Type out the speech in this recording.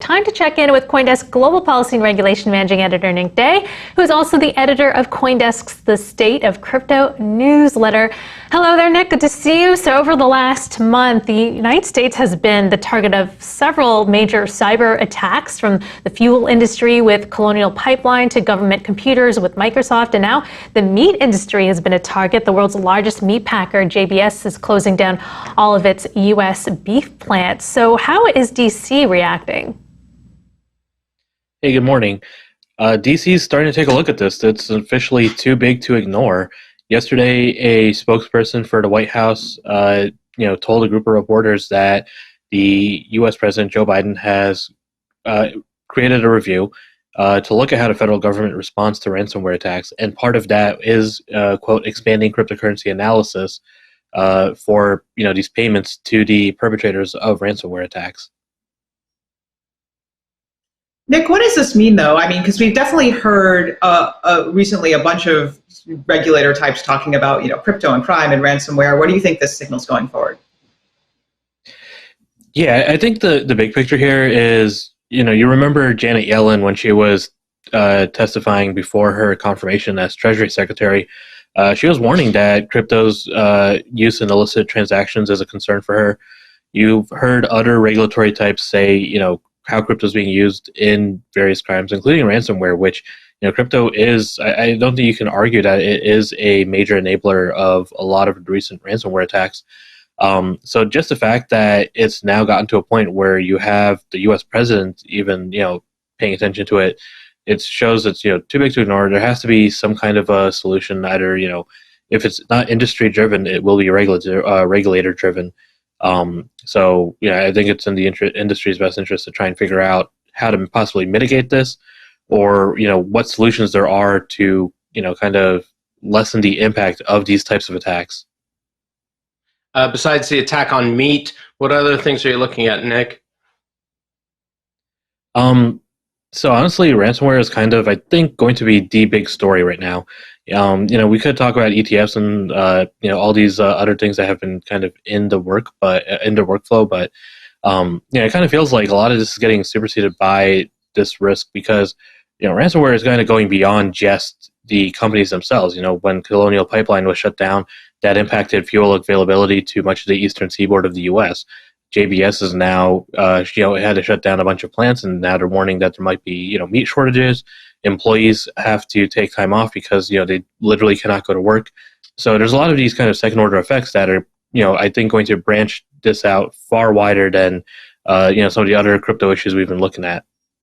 time to check in with CoinDesk Global Policy and Regulation Managing Editor Nick Day, who is also the editor of CoinDesk's The State of Crypto newsletter. Hello there, Nick. Good to see you. So over the last month, the United States has been the target of several major cyber attacks, from the fuel industry with Colonial Pipeline to government computers with Microsoft, and now the meat industry has been a target. The world's largest meat packer, JBS, is closing down all of its U.S. beef plants. So how is D.C. reacting? Hey, good morning. D.C. is starting to take a look at this. It's officially too big to ignore. Yesterday, a spokesperson for the White House, told a group of reporters that the U.S. President Joe Biden has created a review to look at how the federal government responds to ransomware attacks, and part of that is quote, expanding cryptocurrency analysis for these payments to the perpetrators of ransomware attacks. Nick, what does this mean, though? I mean, because we've definitely heard recently a bunch of regulator types talking about, crypto and crime and ransomware. What do you think this signals going forward? Yeah, I think the big picture here is, you remember Janet Yellen when she was testifying before her confirmation as Treasury Secretary. She was warning that crypto's use in illicit transactions is a concern for her. You've heard other regulatory types say, how crypto is being used in various crimes, including ransomware, which, crypto is, I don't think you can argue that it is a major enabler of a lot of recent ransomware attacks. So just the fact that it's now gotten to a point where you have the U.S. president even, paying attention to it, it shows it's, too big to ignore. There has to be some kind of a solution. Either, if it's not industry driven, it will be regulator driven. I think it's in the industry's best interest to try and figure out how to possibly mitigate this, or, what solutions there are to, kind of lessen the impact of these types of attacks. Besides the attack on meat, what other things are you looking at, Nick? So honestly, ransomware is kind of, I think, going to be the big story right now. We could talk about ETFs and all these other things that have been kind of in the workflow, but it kind of feels like a lot of this is getting superseded by this risk, because ransomware is kind of going beyond just the companies themselves. When Colonial Pipeline was shut down, that impacted fuel availability to much of the eastern seaboard of the U.S. JBS is now, it had to shut down a bunch of plants, and now they're warning that there might be, meat shortages. Employees have to take time off because, they literally cannot go to work. So there's a lot of these kind of second order effects that are, I think going to branch this out far wider than, some of the other crypto issues we've been looking at.